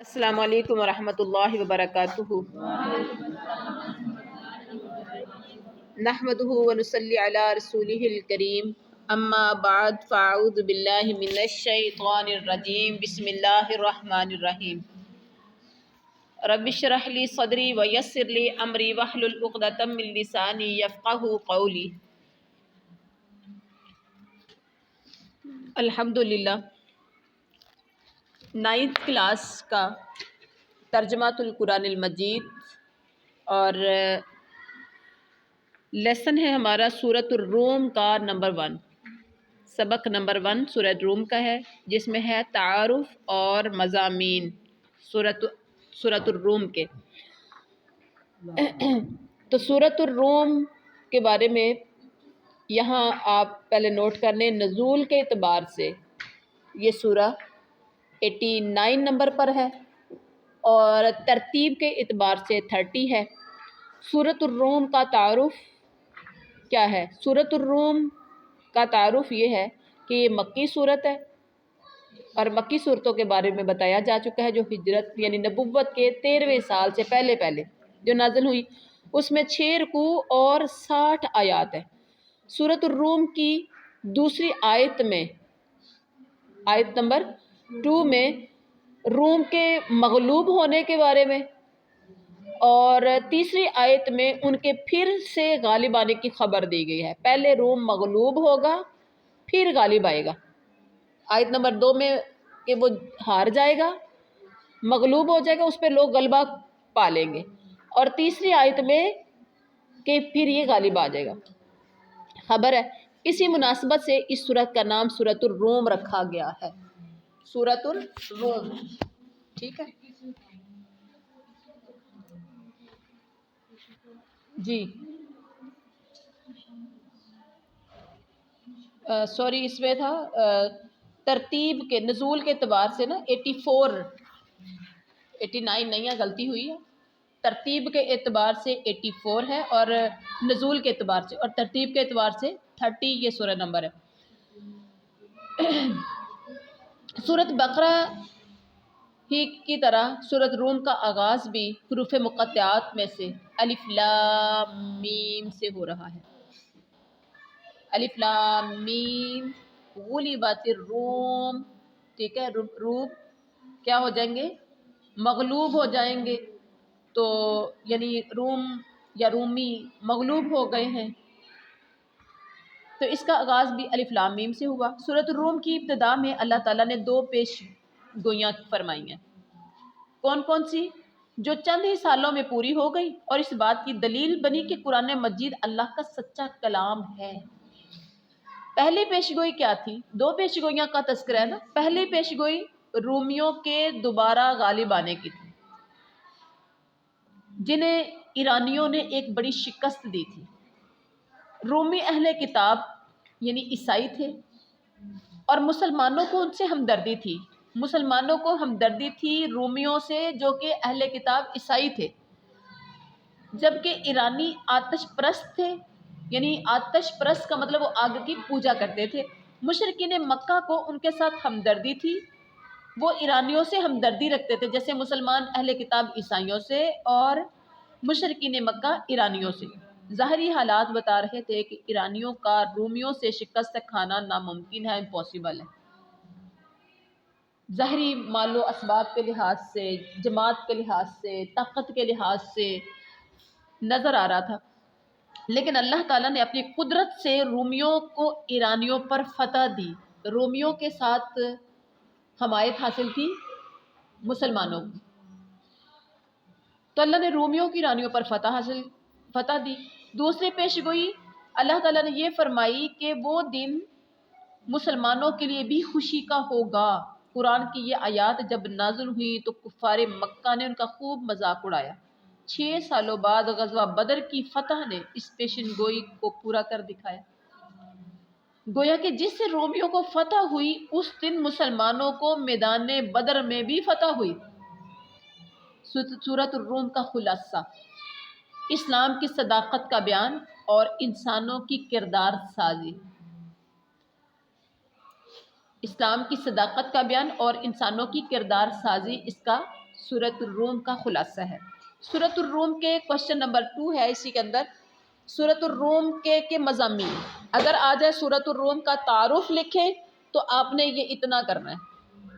السلام علیکم ورحمۃ اللہ وبرکاتہ۔ نحمدہ ونصلی علی رسولہ الکریم، اما بعد فاعوذ باللہ من الشیطان الرجیم، بسم اللہ الرحمن الرحیم۔ رب اشرح لی صدری ویسر لی امری واحلل عقدۃ من لسانی یفقہوا قولی۔ الحمدللہ 9th کلاس کا ترجمۃ القرآن المجید اور لیسن ہے ہمارا سورۃ الروم کا نمبر 1، سبق نمبر 1 سورۃ روم کا ہے، جس میں ہے تعارف اور مضامین سورۃ الروم کے۔ تو سورۃ الروم کے بارے میں یہاں آپ پہلے نوٹ کر لیں، نزول کے اعتبار سے یہ سورہ 89 نمبر پر ہے اور ترتیب کے اعتبار سے 30 ہے۔ سورۃ الروم کا تعارف کیا ہے؟ سورۃ الروم کا تعارف یہ ہے کہ یہ مکی صورت ہے، اور مکی صورتوں کے بارے میں بتایا جا چکا ہے جو ہجرت یعنی نبوت کے 13ویں سال سے پہلے جو نازل ہوئی، اس میں 6 رکوع اور 60 آیات ہیں۔ سورۃ الروم کی دوسری آیت میں، آیت نمبر 2 میں روم کے مغلوب ہونے کے بارے میں، اور تیسری آیت میں ان کے پھر سے غالب آنے کی خبر دی گئی ہے۔ پہلے روم مغلوب ہوگا، پھر غالب آئے گا۔ آیت نمبر 2 میں کہ وہ ہار جائے گا، مغلوب ہو جائے گا، اس پہ لوگ غلبہ پا لیں گے، اور تیسری آیت میں کہ پھر یہ غالب آ جائے گا، خبر ہے۔ اسی مناسبت سے اس سورت کا نام سورۃ الروم رکھا گیا ہے، سورۃ الروم، ٹھیک ہے جی۔ سوری، اس میں تھا ترتیب کے نزول کے اعتبار سے نا 89 نہیں ہے، غلطی ہوئی ہے۔ ترتیب کے اعتبار سے 84 ہے، اور نزول کے اعتبار سے اور ترتیب کے اعتبار سے 30 یہ سورہ نمبر ہے۔ سورۃ بقرہ ہی کی طرح سورۃ روم کا آغاز بھی حروف مقطعات میں سے الف لام میم سے ہو رہا ہے۔ الف لام میم، غلبت الروم، ٹھیک ہے، روم کیا ہو جائیں گے؟ مغلوب ہو جائیں گے، تو یعنی روم یا رومی مغلوب ہو گئے ہیں، تو اس کا آغاز بھی الف لام میم سے ہوا۔ سورۃ الروم کی ابتدا میں اللہ تعالیٰ نے 2 پیش گوئیاں فرمائی ہیں۔ کون کون سی؟ جو چند ہی سالوں میں پوری ہو گئی، اور اس بات کی دلیل بنی کہ قرآن مجید اللہ کا سچا کلام ہے۔ پہلی پیش گوئی کیا تھی؟ 2 پیش گوئیاں کا تذکرہ ہے نا۔ پہلی پیش گوئی رومیوں کے دوبارہ غالب آنے کی تھی، جنہیں ایرانیوں نے ایک بڑی شکست دی تھی۔ رومی اہل کتاب یعنی عیسائی تھے، اور مسلمانوں کو ان سے ہمدردی تھی۔ مسلمانوں کو ہمدردی تھی رومیوں سے جو کہ اہل کتاب عیسائی تھے، جبکہ ایرانی آتش پرست تھے، یعنی آتش پرست کا مطلب وہ آگ کی پوجا کرتے تھے۔ مشرکین مکہ کو ان کے ساتھ ہمدردی تھی، وہ ایرانیوں سے ہمدردی رکھتے تھے، جیسے مسلمان اہل کتاب عیسائیوں سے اور مشرکین مکہ ایرانیوں سے۔ ظاہری حالات بتا رہے تھے کہ ایرانیوں کا رومیوں سے شکست کھانا ناممکن ہے، امپاسبل ہے۔ ظاہری مال و اسباب کے لحاظ سے، جماعت کے لحاظ سے، طاقت کے لحاظ سے نظر آ رہا تھا، لیکن اللہ تعالیٰ نے اپنی قدرت سے رومیوں کو ایرانیوں پر فتح دی۔ رومیوں کے ساتھ حمایت حاصل کی مسلمانوں کو، تو اللہ نے رومیوں کی ایرانیوں پر فتح دی۔ دوسری پیش گوئی اللہ تعالیٰ نے یہ فرمائی کہ وہ دن مسلمانوں کے لیے بھی خوشی کا ہوگا۔ قرآن کی یہ آیات جب نازل ہوئی تو کفار مکہ نے ان کا خوب مذاق اڑایا۔ 6 سالوں بعد غزوہ بدر کی فتح نے اس پیشن گوئی کو پورا کر دکھایا۔ گویا کہ جس سے رومیوں کو فتح ہوئی، اس دن مسلمانوں کو میدان بدر میں بھی فتح ہوئی۔ سورۃ الروم کا خلاصہ: اسلام کی صداقت کا بیان اور انسانوں کی کردار سازی۔ اسلام کی صداقت کا بیان اور انسانوں کی کردار سازی اس کا سورۃ الروم کا خلاصہ ہے۔ سورۃ الروم کے کوشچن نمبر 2 ہے اسی کے اندر، سورۃ الروم کے مضامین۔ اگر آ جائے سورۃ الروم کا تعارف لکھیں تو آپ نے یہ اتنا کرنا ہے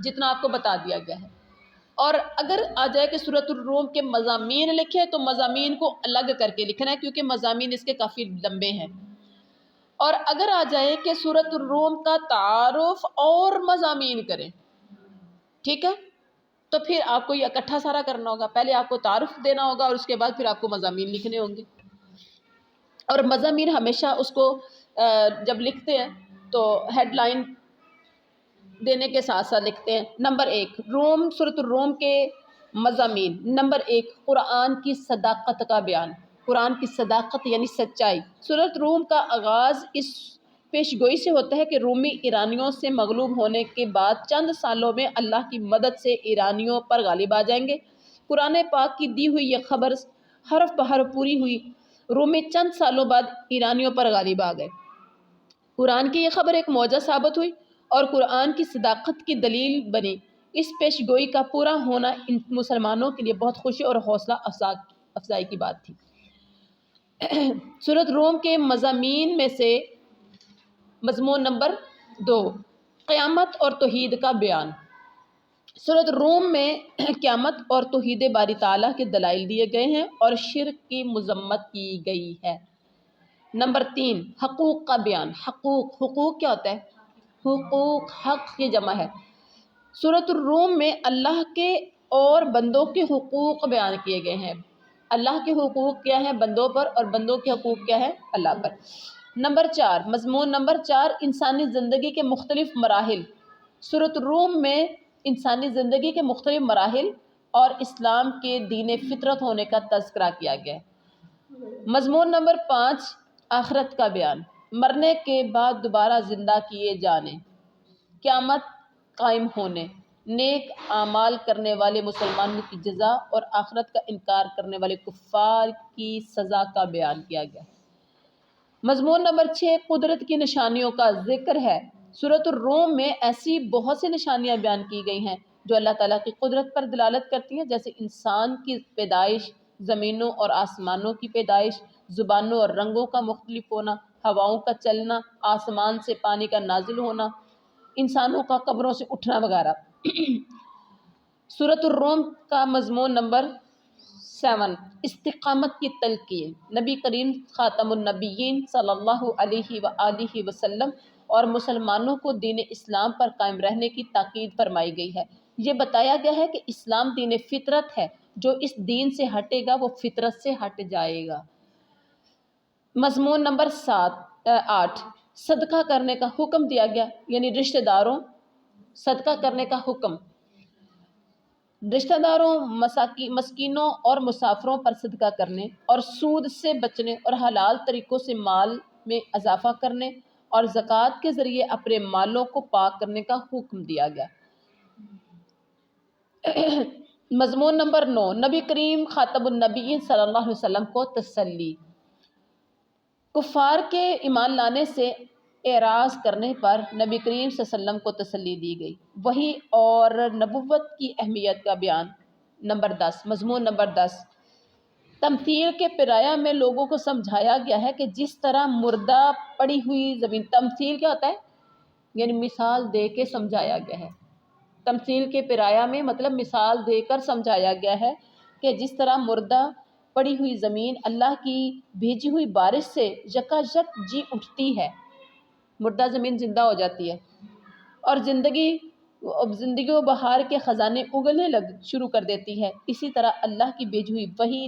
جتنا آپ کو بتا دیا گیا ہے، اور اگر آ جائے کہ سورۃ الروم کے مضامین لکھیں تو مضامین کو الگ کر کے لکھنا ہے، کیونکہ مضامین اس کے کافی لمبے ہیں۔ اور اگر آ جائے کہ سورۃ الروم کا تعارف اور مضامین کریں، ٹھیک ہے، تو پھر آپ کو یہ اکٹھا سارا کرنا ہوگا، پہلے آپ کو تعارف دینا ہوگا اور اس کے بعد پھر آپ کو مضامین لکھنے ہوں گے۔ اور مضامین ہمیشہ اس کو جب لکھتے ہیں تو ہیڈ لائن دینے کے ساتھ ساتھ لکھتے ہیں۔ نمبر 1 روم، سورۃ الروم کے مضامین۔ نمبر 1 قرآن کی صداقت کا بیان، قرآن کی صداقت یعنی سچائی۔ سورۃ روم کا آغاز اس پیش گوئی سے ہوتا ہے کہ رومی ایرانیوں سے مغلوب ہونے کے بعد چند سالوں میں اللہ کی مدد سے ایرانیوں پر غالب آ جائیں گے۔ قرآن پاک کی دی ہوئی یہ خبر حرف بحرف پوری ہوئی، رومی چند سالوں بعد ایرانیوں پر غالب آ گئے۔ قرآن کی یہ خبر ایک معجزہ ثابت ہوئی اور قرآن کی صداقت کی دلیل بنی۔ اس پیش گوئی کا پورا ہونا ان مسلمانوں کے لیے بہت خوشی اور حوصلہ افزائی کی بات تھی۔ سورۃ روم کے مضامین میں سے مضمون نمبر 2 قیامت اور توحید کا بیان۔ سورۃ روم میں قیامت اور توحید باری تعالیٰ کے دلائل دیے گئے ہیں اور شرک کی مذمت کی گئی ہے۔ نمبر 3 حقوق کا بیان۔ حقوق کیا ہوتا ہے؟ حقوق حق کی جمع ہے۔ سورۃ الروم میں اللہ کے اور بندوں کے حقوق بیان کیے گئے ہیں۔ اللہ کے حقوق کیا ہیں بندوں پر، اور بندوں کے حقوق کیا ہے اللہ پر۔ نمبر 4 مضمون نمبر 4 انسانی زندگی کے مختلف مراحل۔ سورۃ الروم میں انسانی زندگی کے مختلف مراحل اور اسلام کے دین فطرت ہونے کا تذکرہ کیا گیا ہے۔ مضمون نمبر 5 آخرت کا بیان، مرنے کے بعد دوبارہ زندہ کیے جانے، قیامت قائم ہونے، نیک اعمال کرنے والے مسلمانوں کی جزا اور آخرت کا انکار کرنے والے کفار کی سزا کا بیان کیا گیا۔ مضمون نمبر 6 قدرت کی نشانیوں کا ذکر ہے۔ سورۃ الروم میں ایسی بہت سی نشانیاں بیان کی گئی ہیں جو اللہ تعالیٰ کی قدرت پر دلالت کرتی ہیں، جیسے انسان کی پیدائش، زمینوں اور آسمانوں کی پیدائش، زبانوں اور رنگوں کا مختلف ہونا، ہواؤں کا چلنا، آسمان سے پانی کا نازل ہونا، انسانوں کا قبروں سے اٹھنا وغیرہ۔ سورۃ الروم کا مضمون نمبر 7 استقامت کی تلقین۔ نبی کریم خاتم النبیین صلی اللہ علیہ وآلہ وسلم اور مسلمانوں کو دین اسلام پر قائم رہنے کی تاکید فرمائی گئی ہے۔ یہ بتایا گیا ہے کہ اسلام دین فطرت ہے، جو اس دین سے ہٹے گا وہ فطرت سے ہٹ جائے گا۔ مضمون نمبر 8 صدقہ کرنے کا حکم دیا گیا، یعنی رشتہ داروں صدقہ کرنے کا حکم، رشتہ داروں، مسکینوں اور مسافروں پر صدقہ کرنے اور سود سے بچنے اور حلال طریقوں سے مال میں اضافہ کرنے اور زکوٰۃ کے ذریعے اپنے مالوں کو پاک کرنے کا حکم دیا گیا۔ مضمون نمبر 9 نبی کریم خاتم النبیین صلی اللہ علیہ وسلم کو تسلی۔ کفار کے ایمان لانے سے اعراض کرنے پر نبی کریم صلی اللہ علیہ وسلم کو تسلی دی گئی۔ وحی اور نبوت کی اہمیت کا بیان۔ نمبر 10 مضمون نمبر 10 تمثیل کے پیرایہ میں لوگوں کو سمجھایا گیا ہے کہ جس طرح مردہ پڑی ہوئی زمین، تمثیل کیا ہوتا ہے؟ یعنی مثال دے کے سمجھایا گیا ہے۔ تمثیل کے پیرایہ میں مطلب مثال دے کر سمجھایا گیا ہے کہ جس طرح مردہ پڑی ہوئی زمین اللہ کی بھیجی ہوئی بارش سے یکایک جی اٹھتی ہے، مردہ زمین زندہ ہو جاتی ہے اور زندگی و بہار کے خزانے اگلنے شروع کر دیتی ہے، اسی طرح اللہ کی بھیجی ہوئی وحی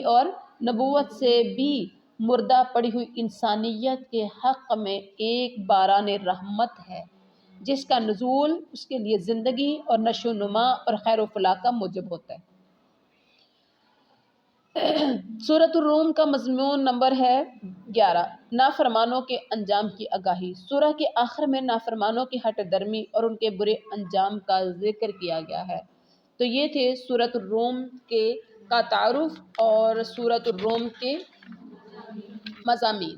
اور نبوت سے بھی مردہ پڑی ہوئی انسانیت کے حق میں ایک باران رحمت ہے، جس کا نزول اس کے لیے زندگی اور نشو و نما اور خیر و فلاح کا موجب ہوتا ہے۔ سورۃ الروم کا مضمون نمبر ہے 11 نافرمانوں کے انجام کی آگاہی۔ سورہ کے آخر میں نافرمانوں کی ہٹ درمی اور ان کے برے انجام کا ذکر کیا گیا ہے۔ تو یہ تھے سورۃ الروم کا تعارف اور سورۃ الروم کے مضامین۔